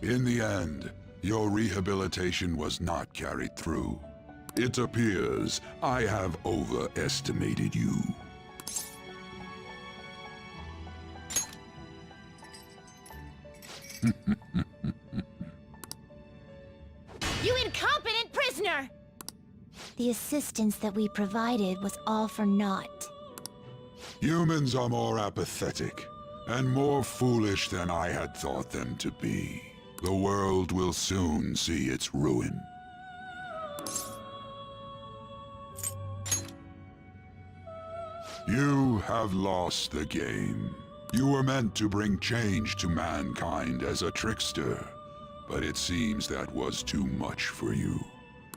In the end, your rehabilitation was not carried through. It appears I have overestimated you. You incompetent prisoner! The assistance that we provided was all for naught. Humans are more apathetic, and more foolish than I had thought them to be. The world will soon see its ruin. You have lost the game. You were meant to bring change to mankind as a trickster, but it seems that was too much for you.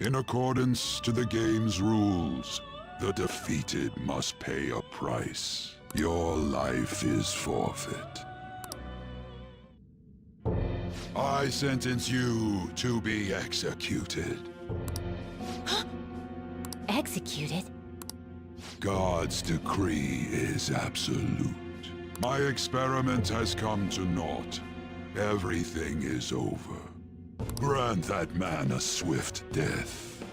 In accordance to the game's rules, the defeated must pay a price. Your life is forfeit. I sentence you to be executed. Executed? God's decree is absolute. My experiment has come to naught. Everything is over. Grant that man a swift death.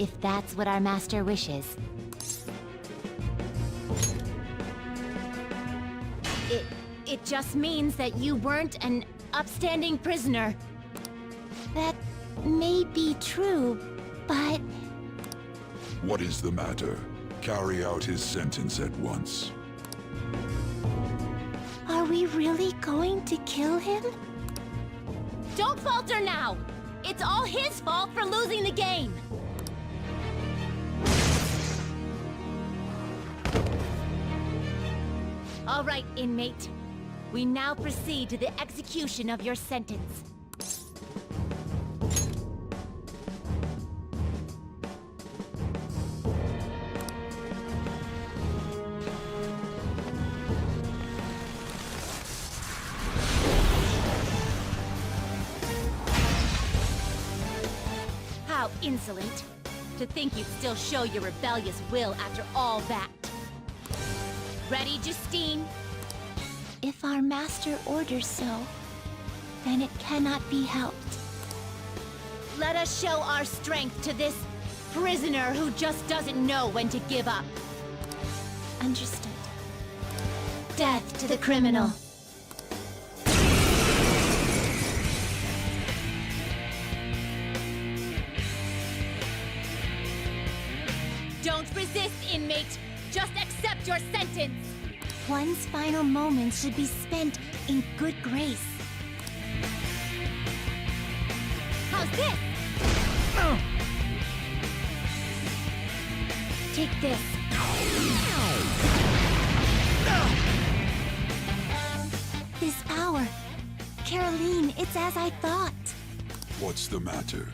If that's what our master wishes. It just means that you weren't an upstanding prisoner. That may be true, but... What is the matter? Carry out his sentence at once. Are we really going to kill him? Don't falter now! It's all his fault for losing the game! All right, inmate. We now proceed to the execution of your sentence. How insolent. To think you'd still show your rebellious will after all that. Ready, Justine? If our master orders so, then it cannot be helped. Let us show our strength to this prisoner who just doesn't know when to give up. Understood. Death to the criminal. Don't resist, inmate! Just accept your sentence! One's final moments should be spent in good grace. How's this? Take this. This power. Caroline, it's as I thought. What's the matter?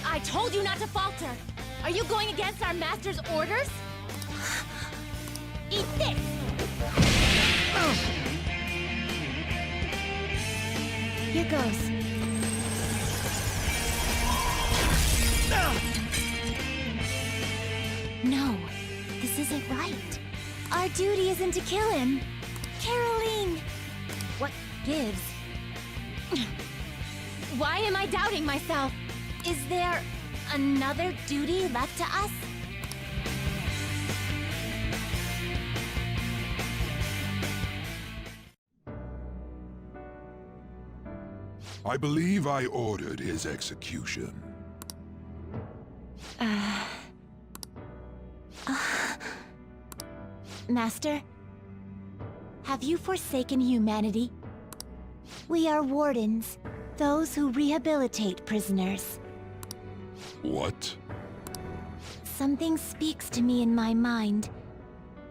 I told you not to falter. Are you going against our master's orders? Eat this! Here goes. No, this isn't right. Our duty isn't to kill him. Caroline! What gives? Why am I doubting myself? Is there another duty left to us? I believe I ordered his execution. Master, have you forsaken humanity? We are wardens, those who rehabilitate prisoners. What? Something speaks to me in my mind.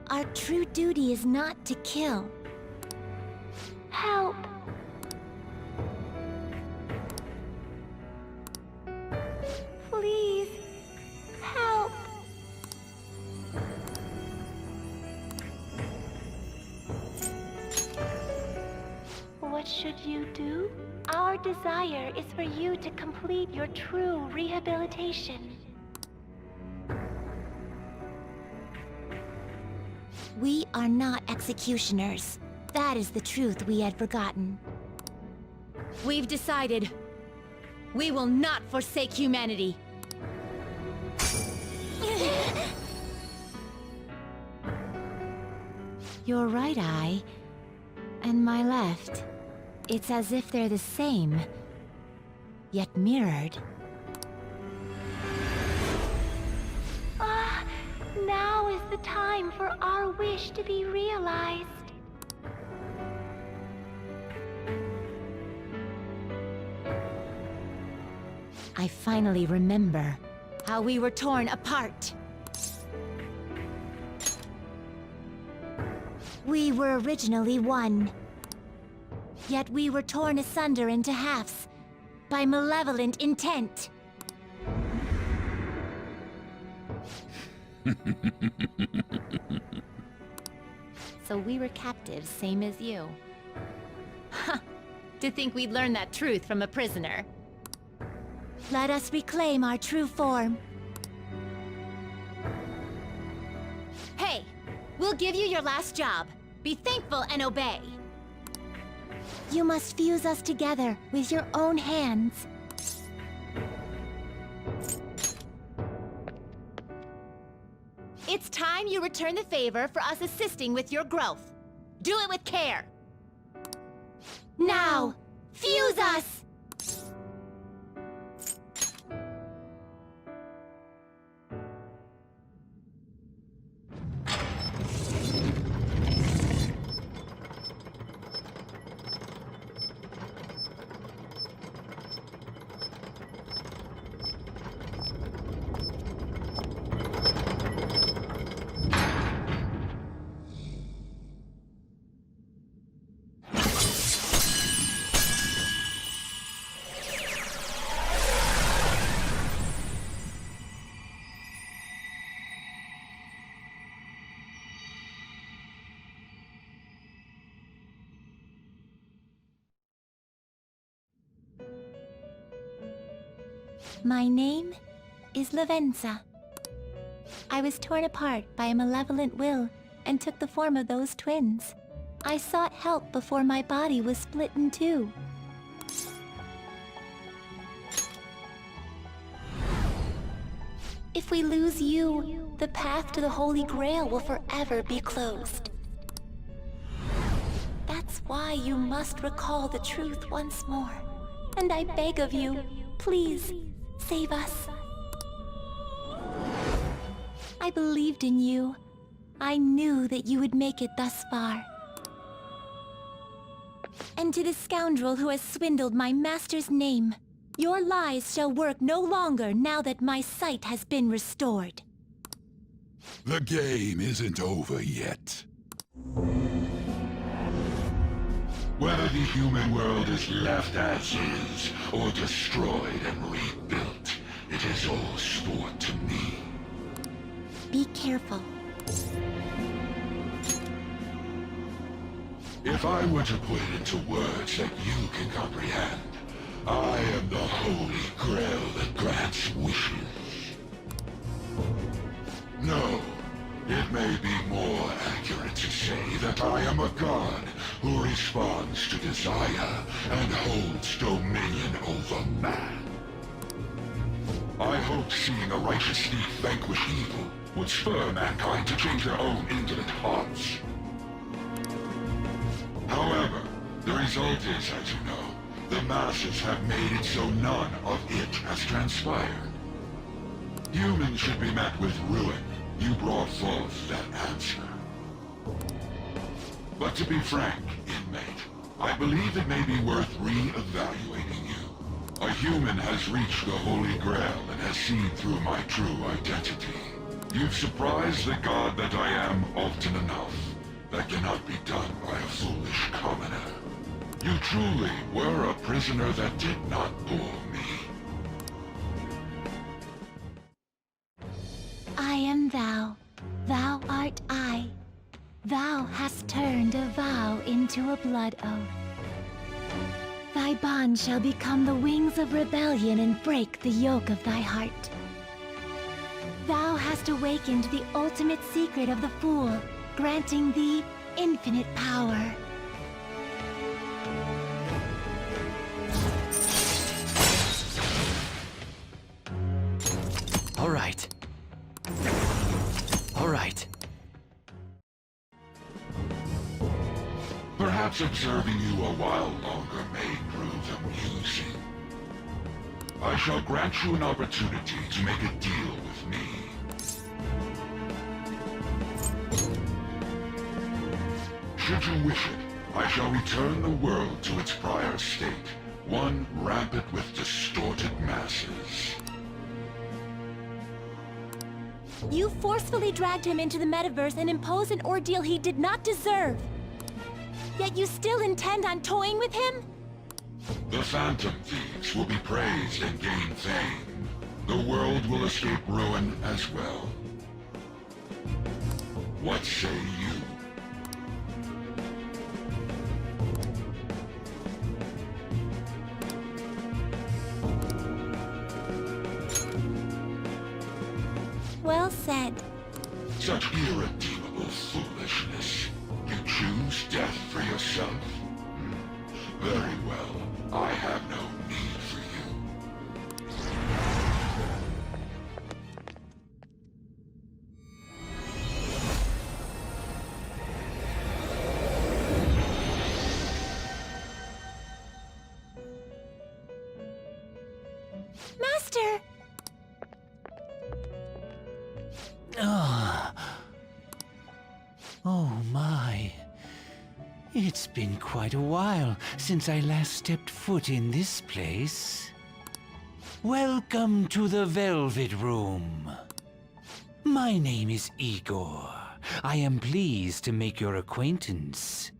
Our true duty is not to kill. Help! Please. should you do? Our desire is for you to complete your true rehabilitation. We are not executioners. That is the truth we had forgotten. We've decided. We will not forsake humanity. Your right eye and my left. It's as if they're the same, yet mirrored. Now is the time for our wish to be realized. I finally remember how we were torn apart. We were originally one. Yet we were torn asunder into halves by malevolent intent. So we were captives, same as you. Ha! To think we'd learn that truth from a prisoner. Let us reclaim our true form. Hey! We'll give you your last job. Be thankful and obey. You must fuse us together with your own hands. It's time you return the favor for us assisting with your growth. Do it with care. Now, fuse us! My name is Lavenza. I was torn apart by a malevolent will and took the form of those twins. I sought help before my body was split in two. If we lose you, the path to the Holy Grail will forever be closed. That's why you must recall the truth once more. And I beg of you, please, save us. I believed in you. I knew that you would make it thus far. And to the scoundrel who has swindled my master's name, your lies shall work no longer now that my sight has been restored. The game isn't over yet. Whether the human world is left as is, or destroyed and rebuilt, it is all sport to me. Be careful. If I were to put it into words that you can comprehend, I am the Holy Grail that grants wishes. No, it may be more accurate to say that I am a god who responds to desire and holds dominion over man. I hoped seeing a righteous thief vanquish evil would spur mankind to change their own indolent hearts. However, the result is, as you know, the masses have made it so none of it has transpired. Humans should be met with ruin. You brought forth that answer. But to be frank, inmate, I believe it may be worth re-evaluating you. A human has reached the Holy Grail and has seen through my true identity. You've surprised the god that I am often enough. That cannot be done by a foolish commoner. You truly were a prisoner that did not bore me. I am thou. Thou art I. Thou hast turned a vow into a blood oath. Thy bond shall become the wings of rebellion and break the yoke of thy heart. Thou hast awakened the ultimate secret of the Fool, granting thee infinite power. All right. All right. Perhaps observing you a while longer may prove amusing. I shall grant you an opportunity to make a deal with me. Should you wish it, I shall return the world to its prior state, one rampant with distorted masses. You forcefully dragged him into the metaverse and imposed an ordeal he did not deserve. Yet you still intend on toying with him? The Phantom Thieves will be praised and gain fame. The world will escape ruin as well. What say you? Well said. Such irredeemable foolishness. You choose death for yourself? Very well. I have no need for you. Master! Oh my. It's been quite a while since I last stepped foot in this place. Welcome to the Velvet Room. My name is Igor. I am pleased to make your acquaintance.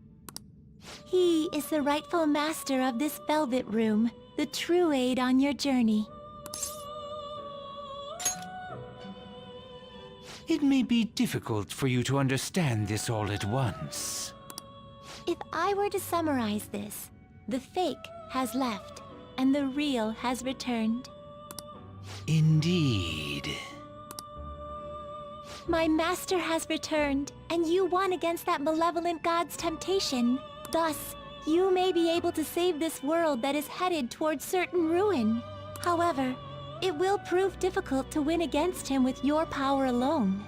He is the rightful master of this Velvet Room, the true aid on your journey. It may be difficult for you to understand this all at once. If I were to summarize this, the fake has left, and the real has returned. Indeed. My master has returned, and you won against that malevolent god's temptation. Thus, you may be able to save this world that is headed towards certain ruin. However, it will prove difficult to win against him with your power alone.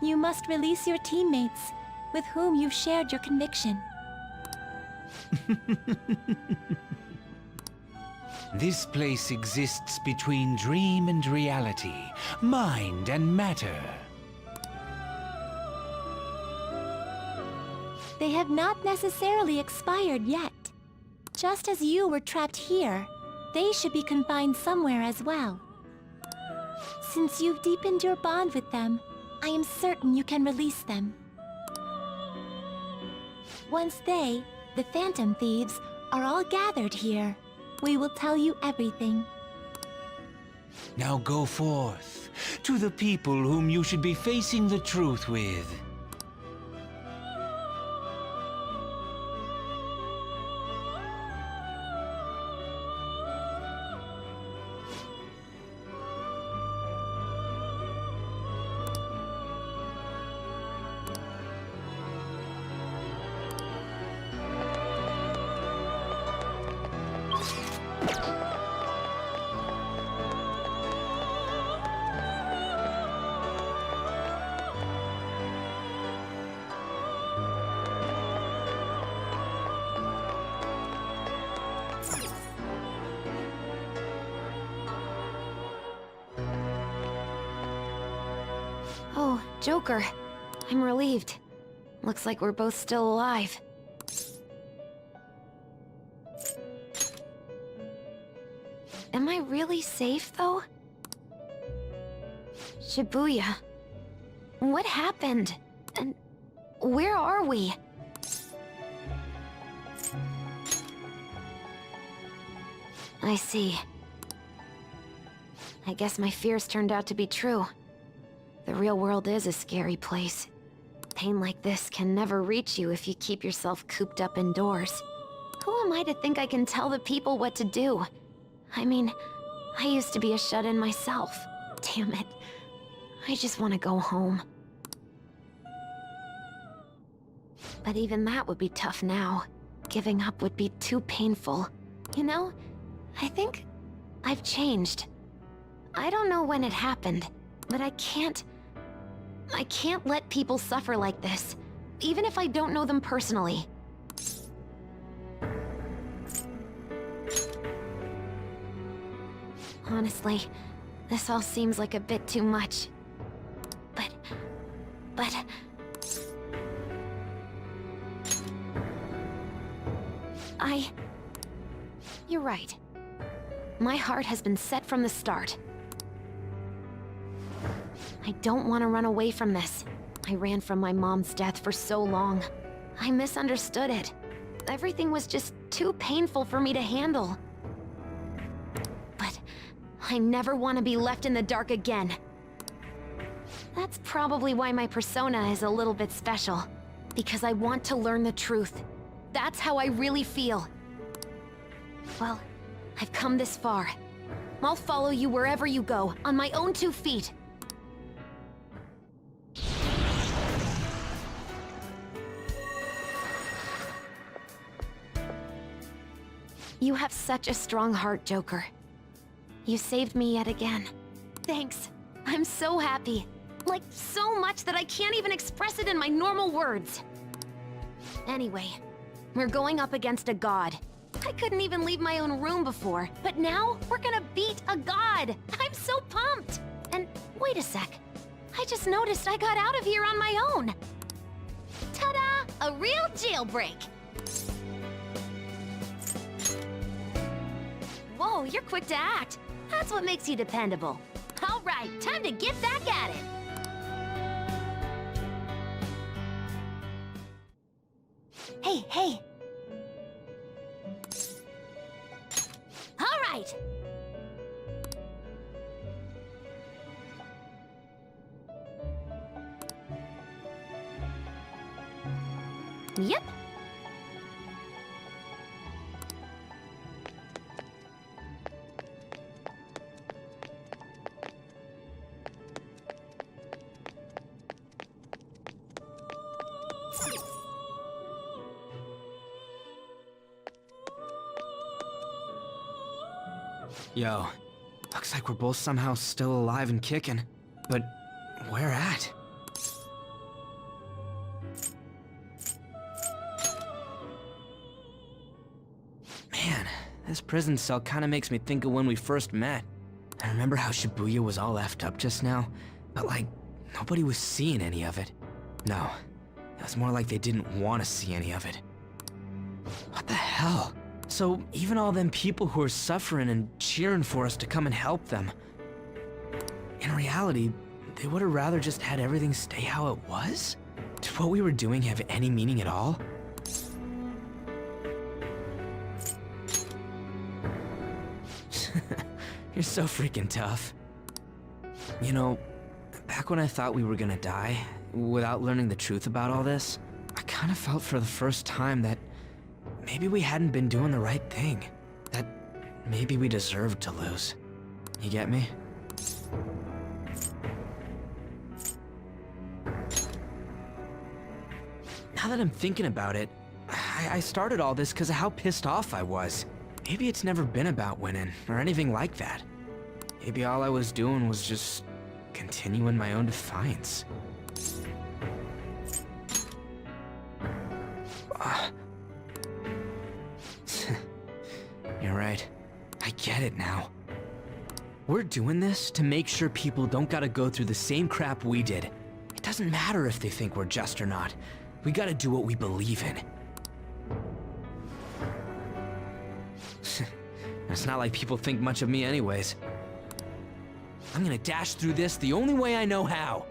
You must release your teammates, with whom you've shared your conviction. This place exists between dream and reality, mind and matter. They have not necessarily expired yet. Just as you were trapped here, they should be confined somewhere as well. Since you've deepened your bond with them, I am certain you can release them. Once they, the Phantom Thieves, are all gathered here, we will tell you everything. Now go forth, to the people whom you should be facing the truth with. Oh, Joker. I'm relieved. Looks like we're both still alive. Am I really safe, though? Shibuya. What happened? And where are we? I see. I guess my fears turned out to be true. The real world is a scary place. Pain like this can never reach you if you keep yourself cooped up indoors. Who am I to think I can tell the people what to do? I mean, I used to be a shut-in myself. Damn it. I just want to go home. But even that would be tough now. Giving up would be too painful. You know, I think I've changed. I don't know when it happened, but I can't let people suffer like this, even if I don't know them personally. Honestly, this all seems like a bit too much. But... You're right. My heart has been set from the start. I don't want to run away from this. I ran from my mom's death for so long. I misunderstood it. Everything was just too painful for me to handle. But I never want to be left in the dark again. That's probably why my persona is a little bit special. Because I want to learn the truth. That's how I really feel. Well, I've come this far. I'll follow you wherever you go, on my own 2 feet. You have such a strong heart, Joker. You saved me yet again. Thanks. I'm so happy. Like, so much that I can't even express it in my normal words. Anyway, we're going up against a god. I couldn't even leave my own room before, but now we're gonna beat a god! I'm so pumped! And wait a sec. I just noticed I got out of here on my own. Ta-da! A real jailbreak! Whoa, you're quick to act. That's what makes you dependable. All right, time to get back at it. Hey. All right. Yep. Yo, looks like we're both somehow still alive and kicking. But where at? Man, this prison cell kinda makes me think of when we first met. I remember how Shibuya was all effed up just now, but like, nobody was seeing any of it. No, it was more like they didn't want to see any of it. What the hell? So even all them people who are suffering and cheering for us to come and help them, in reality, they would have rather just had everything stay how it was? Did what we were doing have any meaning at all? You're so freaking tough. You know, back when I thought we were gonna die, without learning the truth about all this, I kind of felt for the first time that maybe we hadn't been doing the right thing. That maybe we deserved to lose. You get me? Now that I'm thinking about it, I started all this because of how pissed off I was. Maybe it's never been about winning, or anything like that. Maybe all I was doing was just continuing my own defiance. You're right. I get it now. We're doing this to make sure people don't gotta go through the same crap we did. It doesn't matter if they think we're just or not. We gotta do what we believe in. It's not like people think much of me anyways. I'm gonna dash through this the only way I know how.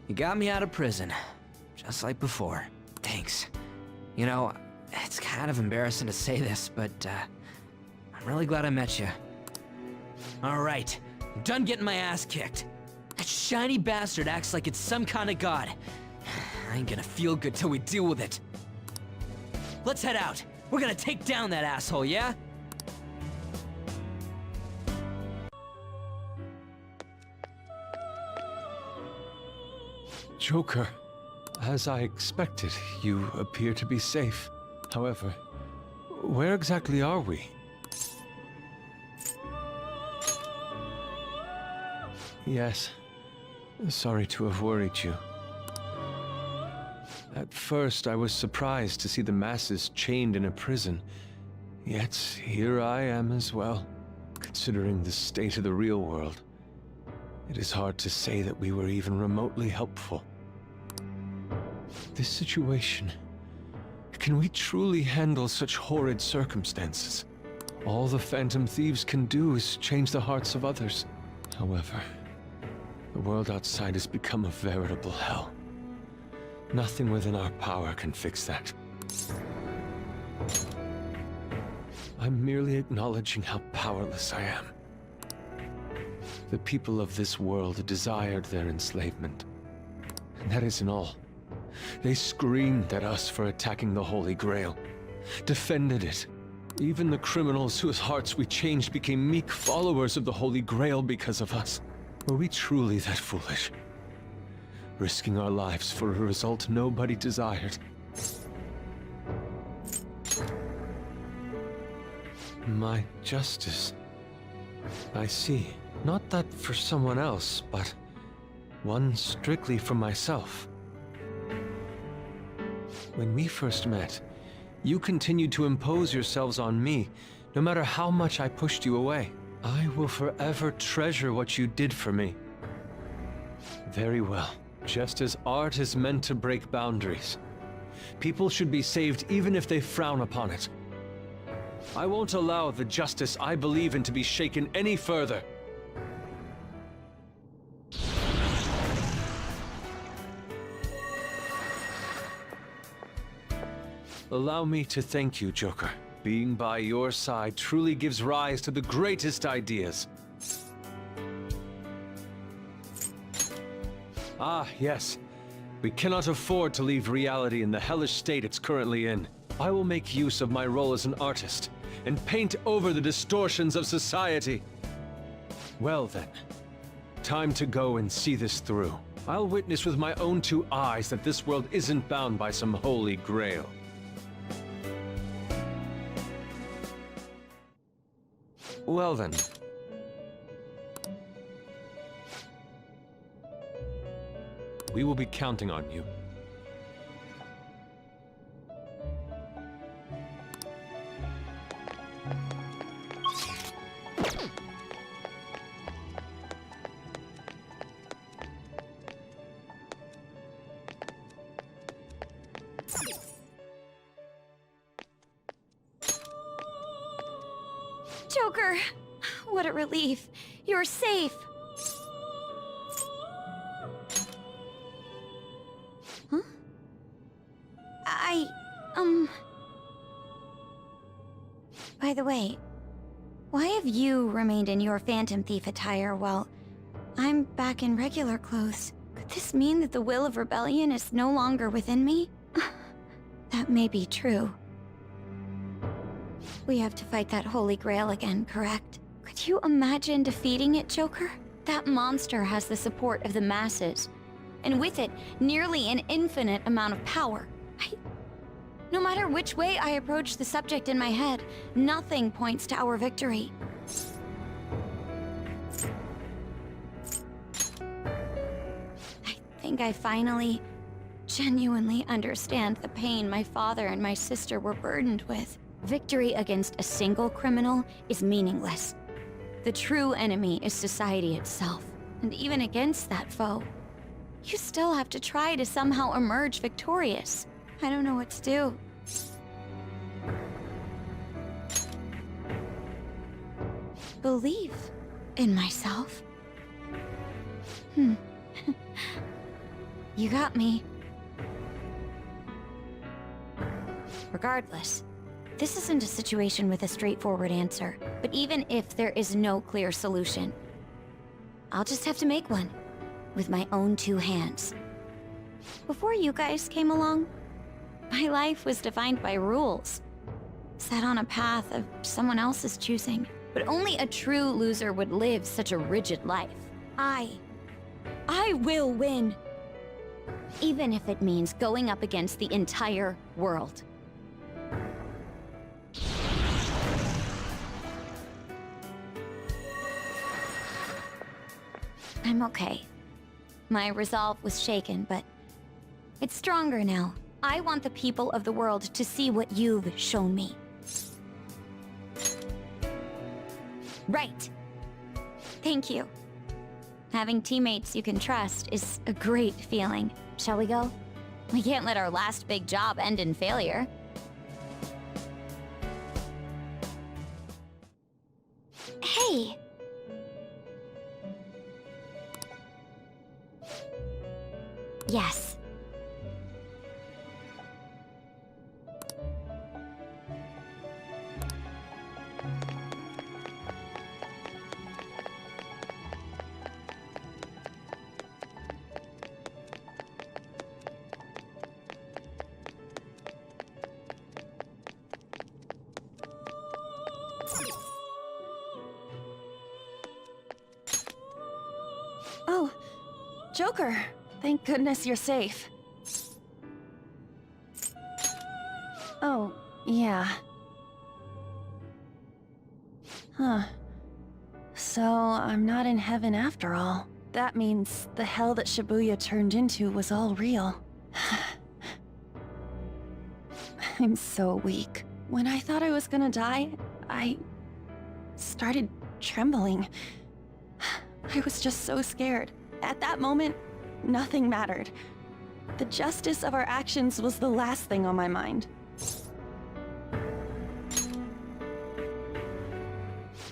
You got me out of prison, just like before. Thanks. You know, it's kind of embarrassing to say this, but I I'm really glad I met you. Alright, I'm done getting my ass kicked. That shiny bastard acts like it's some kind of god. I ain't gonna feel good till we deal with it. Let's head out. We're gonna take down that asshole, yeah? Joker, as I expected, you appear to be safe. However, where exactly are we? Yes, sorry to have worried you. At first, I was surprised to see the masses chained in a prison. Yet, here I am as well. Considering the state of the real world, it is hard to say that we were even remotely helpful. This situation... Can we truly handle such horrid circumstances? All the Phantom Thieves can do is change the hearts of others. However, the world outside has become a veritable hell. Nothing within our power can fix that. I'm merely acknowledging how powerless I am. The people of this world desired their enslavement. And that isn't all. They screamed at us for attacking the Holy Grail, defended it. Even the criminals whose hearts we changed became meek followers of the Holy Grail because of us. Were we truly that foolish? Risking our lives for a result nobody desired. My justice. I see. Not that for someone else, but one strictly for myself. When we first met, you continued to impose yourselves on me, no matter how much I pushed you away. I will forever treasure what you did for me. Very well. Just as art is meant to break boundaries, people should be saved even if they frown upon it. I won't allow the justice I believe in to be shaken any further. Allow me to thank you, Joker. Being by your side truly gives rise to the greatest ideas. Ah, yes. We cannot afford to leave reality in the hellish state it's currently in. I will make use of my role as an artist and paint over the distortions of society. Well then, time to go and see this through. I'll witness with my own two eyes that this world isn't bound by some Holy Grail. Well then. We will be counting on you. Joker! What a relief. You're safe. Huh? By the way, why have you remained in your Phantom Thief attire while I'm back in regular clothes? Could this mean that the will of rebellion is no longer within me? That may be true. We have to fight that Holy Grail again, correct? Could you imagine defeating it, Joker? That monster has the support of the masses, and with it, nearly an infinite amount of power. No matter which way I approach the subject in my head, nothing points to our victory. I think I finally, genuinely understand the pain my father and my sister were burdened with. Victory against a single criminal is meaningless. The true enemy is society itself. And even against that foe, you still have to try to somehow emerge victorious. I don't know what to do. Believe in myself. You got me. Regardless, this isn't a situation with a straightforward answer. But even if there is no clear solution, I'll just have to make one. With my own 2 hands. Before you guys came along, my life was defined by rules. Set on a path of someone else's choosing. But only a true loser would live such a rigid life. I will win. Even if it means going up against the entire world. I'm okay. My resolve was shaken, but it's stronger now. I want the people of the world to see what you've shown me. Right. Thank you. Having teammates you can trust is a great feeling. Shall we go? We can't let our last big job end in failure. Hey! Yes. Oh, Joker. Thank goodness you're safe. Oh, yeah. Huh. So, I'm not in heaven after all. That means the hell that Shibuya turned into was all real. I'm so weak. When I thought I was gonna die, I started trembling. I was just so scared. At that moment, nothing mattered. The justice of our actions was the last thing on my mind.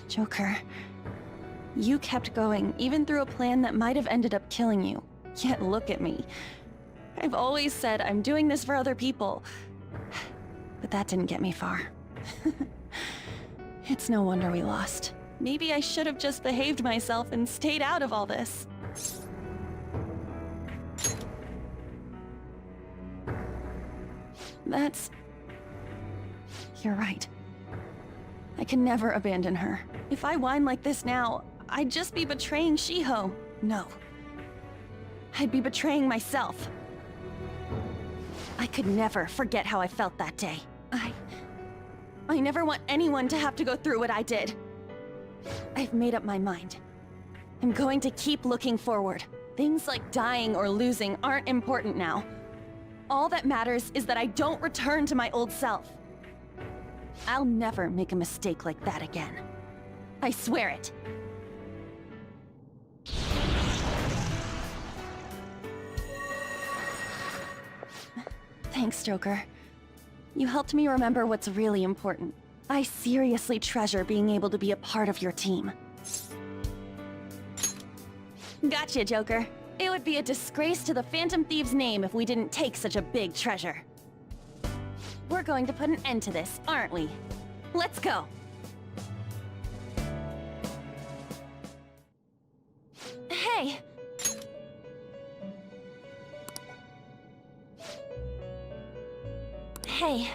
Joker, you kept going, even through a plan that might have ended up killing you. Yet look at me. I've always said I'm doing this for other people. But that didn't get me far. It's no wonder we lost. Maybe I should have just behaved myself and stayed out of all this. You're right. I can never abandon her. If I whine like this now, I'd just be betraying Shiho. No. I'd be betraying myself. I could never forget how I felt that day. I never want anyone to have to go through what I did. I've made up my mind. I'm going to keep looking forward. Things like dying or losing aren't important now. All that matters is that I don't return to my old self. I'll never make a mistake like that again. I swear it. Thanks, Joker. You helped me remember what's really important. I seriously treasure being able to be a part of your team. Gotcha, Joker. It would be a disgrace to the Phantom Thieves' name if we didn't take such a big treasure. We're going to put an end to this, aren't we? Let's go! Hey! Hey.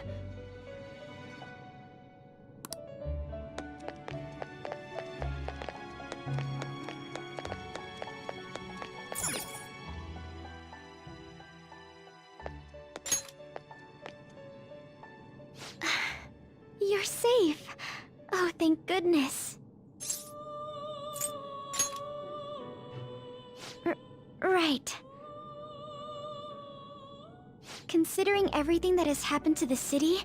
You're safe. Oh, thank goodness. Right. Considering everything that has happened to the city,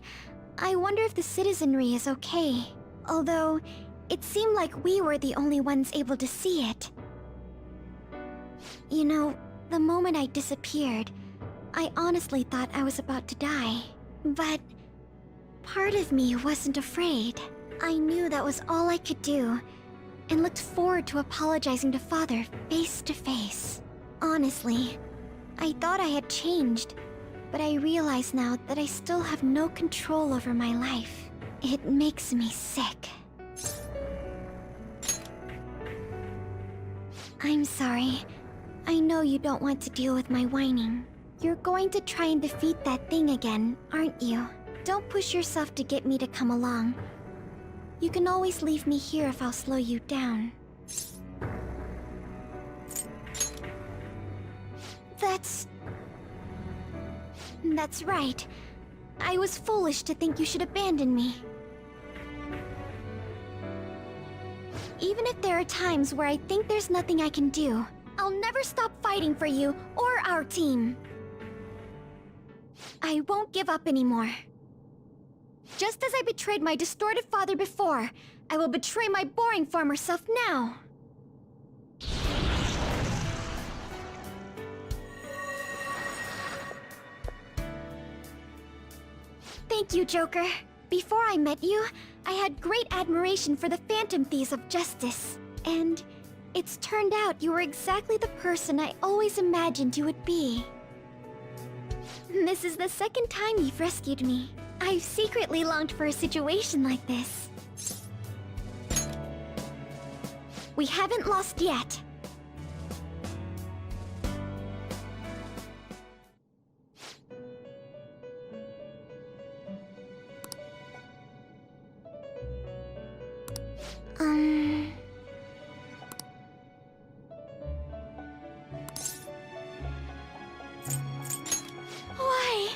I wonder if the citizenry is okay. Although, it seemed like we were the only ones able to see it. You know, the moment I disappeared, I honestly thought I was about to die. But part of me wasn't afraid. I knew that was all I could do, and looked forward to apologizing to Father face to face. Honestly, I thought I had changed, but I realize now that I still have no control over my life. It makes me sick. I'm sorry. I know you don't want to deal with my whining. You're going to try and defeat that thing again, aren't you? Don't push yourself to get me to come along. You can always leave me here if I'll slow you down. That's right. I was foolish to think you should abandon me. Even if there are times where I think there's nothing I can do, I'll never stop fighting for you or our team. I won't give up anymore. Just as I betrayed my distorted father before, I will betray my boring former self now. Thank you, Joker. Before I met you, I had great admiration for the Phantom Thieves of Justice. And it's turned out you were exactly the person I always imagined you would be. This is the second time you've rescued me. I've secretly longed for a situation like this. We haven't lost yet. Why?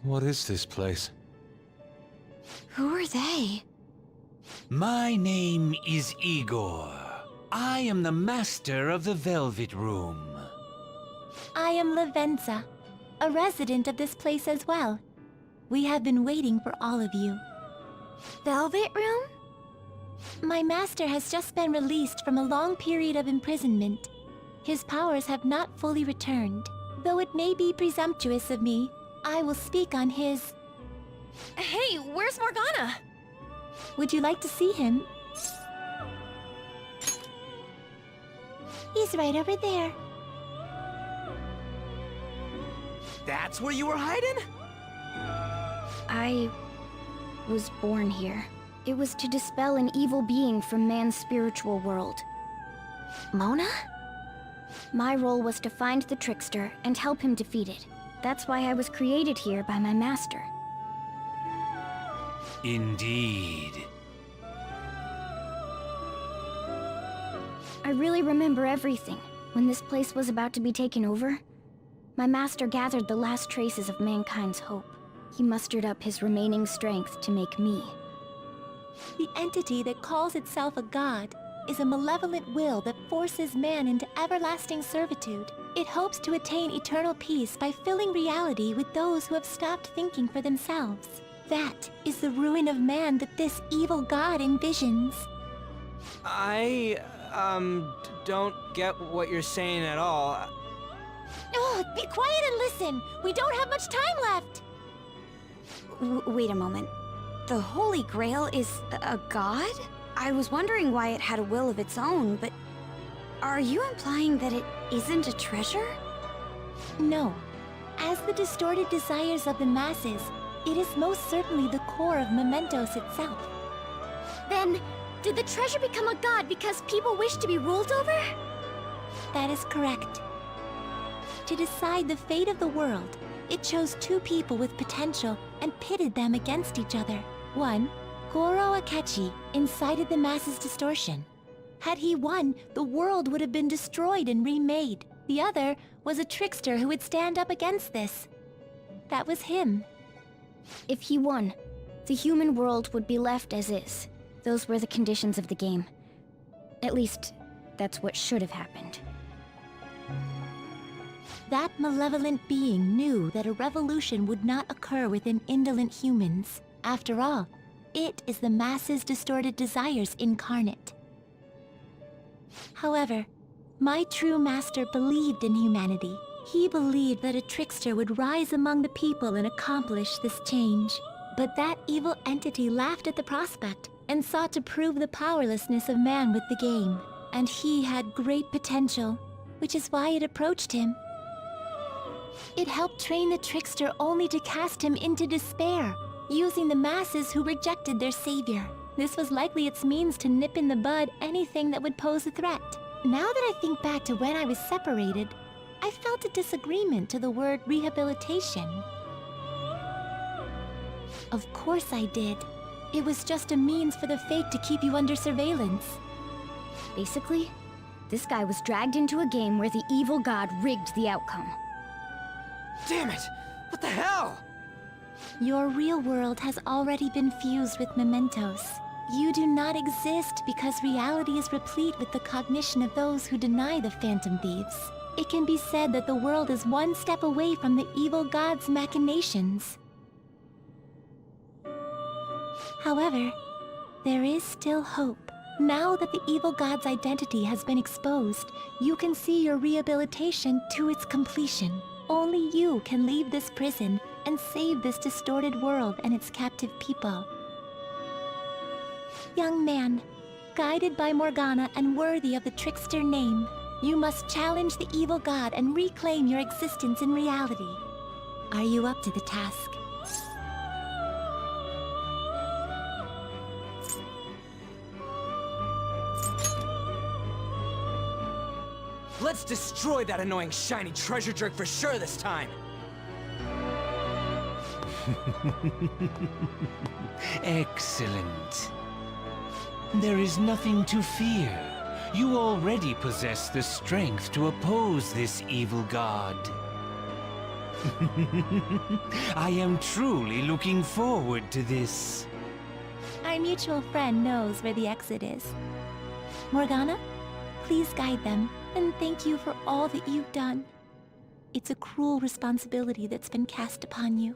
What is this place? Who are they? My name is Igor. I am the master of the Velvet Room. I am Lavenza, a resident of this place as well. We have been waiting for all of you. Velvet Room? My master has just been released from a long period of imprisonment. His powers have not fully returned. Though it may be presumptuous of me, I will speak on his... Hey, where's Morgana? Would you like to see him? He's right over there. That's where you were hiding? I was born here. It was to dispel an evil being from man's spiritual world. Mona? My role was to find the trickster and help him defeat it. That's why I was created here by my master. Indeed. I really remember everything. When this place was about to be taken over, my master gathered the last traces of mankind's hope. He mustered up his remaining strength to make me. The entity that calls itself a god is a malevolent will that forces man into everlasting servitude. It hopes to attain eternal peace by filling reality with those who have stopped thinking for themselves. That is the ruin of man that this evil god envisions. I, don't get what you're saying at all. Oh, be quiet and listen! We don't have much time left! Wait a moment. The Holy Grail is a god? I was wondering why it had a will of its own, but... Are you implying that it isn't a treasure? No. As the distorted desires of the masses, it is most certainly the core of Mementos itself. Then, did the treasure become a god because people wish to be ruled over? That is correct. To decide the fate of the world, it chose two people with potential and pitted them against each other. One, Goro Akechi, incited the masses' distortion. Had he won, the world would have been destroyed and remade. The other was a trickster who would stand up against this. That was him. If he won, the human world would be left as is. Those were the conditions of the game. At least, that's what should have happened. That malevolent being knew that a revolution would not occur within indolent humans. After all, it is the masses' distorted desires incarnate. However, my true master believed in humanity. He believed that a trickster would rise among the people and accomplish this change. But that evil entity laughed at the prospect and sought to prove the powerlessness of man with the game. And he had great potential, which is why it approached him. It helped train the trickster only to cast him into despair, using the masses who rejected their savior. This was likely its means to nip in the bud anything that would pose a threat. Now that I think back to when I was separated, I felt a disagreement to the word rehabilitation. Of course I did. It was just a means for the fake to keep you under surveillance. Basically, this guy was dragged into a game where the evil god rigged the outcome. Damn it! What the hell? Your real world has already been fused with mementos. You do not exist because reality is replete with the cognition of those who deny the phantom thieves. It can be said that the world is one step away from the evil god's machinations. However, there is still hope. Now that the evil god's identity has been exposed, you can see your rehabilitation to its completion. Only you can leave this prison and save this distorted world and its captive people. Young man, guided by Morgana and worthy of the trickster name, you must challenge the evil god and reclaim your existence in reality. Are you up to the task? Let's destroy that annoying shiny treasure jerk for sure this time! Excellent. There is nothing to fear. You already possess the strength to oppose this evil god. I am truly looking forward to this. Our mutual friend knows where the exit is. Morgana, please guide them, and thank you for all that you've done. It's a cruel responsibility that's been cast upon you.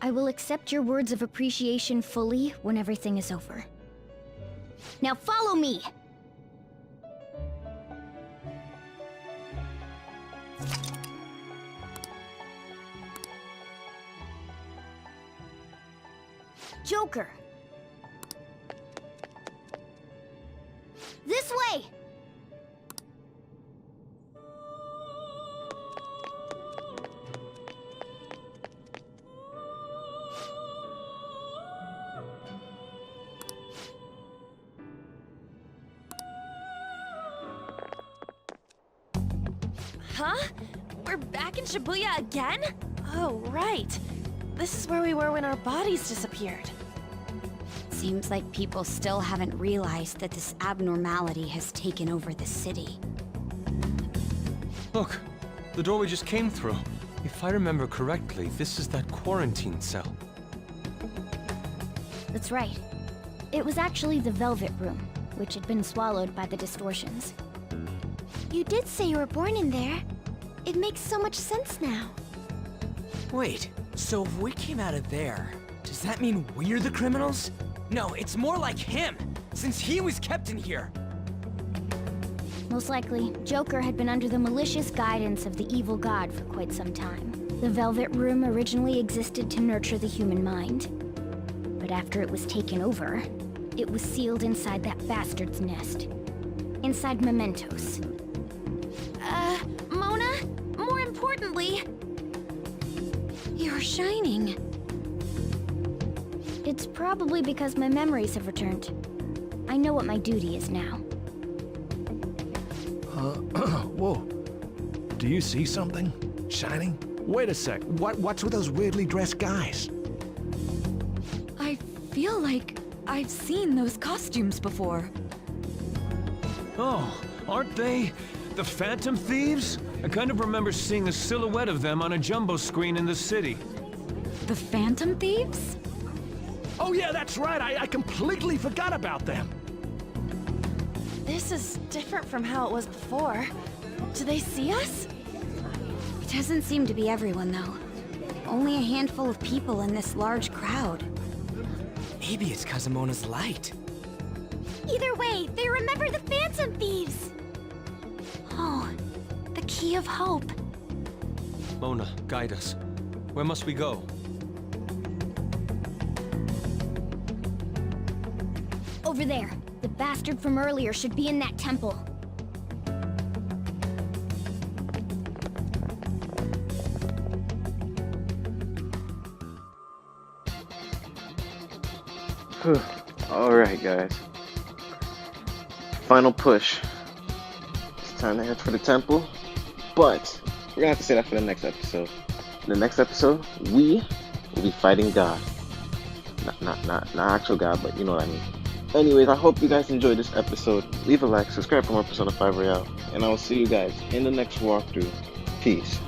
I will accept your words of appreciation fully when everything is over. Now follow me! Joker! This way! Huh? We're back in Shibuya again? Oh, right. This is where we were when our bodies disappeared. Seems like people still haven't realized that this abnormality has taken over the city. Look, the door we just came through. If I remember correctly, this is that quarantine cell. That's right. It was actually the Velvet Room, which had been swallowed by the distortions. You did say you were born in there. It makes so much sense now. Wait, so if we came out of there, does that mean we're the criminals? No, it's more like him, since he was kept in here. Most likely, Joker had been under the malicious guidance of the evil god for quite some time. The Velvet Room originally existed to nurture the human mind. But after it was taken over, it was sealed inside that bastard's nest. Inside mementos. Mona, more importantly... You're shining. It's probably because my memories have returned. I know what my duty is now. Whoa. Do you see something? Shining? Wait a sec. What's with those weirdly dressed guys? I feel like I've seen those costumes before. Oh, aren't they the phantom thieves? I kind of remember seeing a silhouette of them on a jumbo screen in the city. The Phantom Thieves? Oh yeah, that's right. I completely forgot about them. This is different from how it was before. Do they see us? It doesn't seem to be everyone, though. Only a handful of people in this large crowd. Maybe it's Kazumona's light. Either way, they remember the Phantom Thieves! Oh, the key of hope. Mona, guide us. Where must we go? Over there. The bastard from earlier should be in that temple. Alright, guys. Final push. It's time to head for the temple. But we're gonna have to say that for the next episode. In the next episode, we will be fighting God. Not actual God, but you know what I mean. Anyways, I hope you guys enjoyed this episode. Leave a like, subscribe for more Persona 5 Royale, and I will see you guys in the next walkthrough. Peace.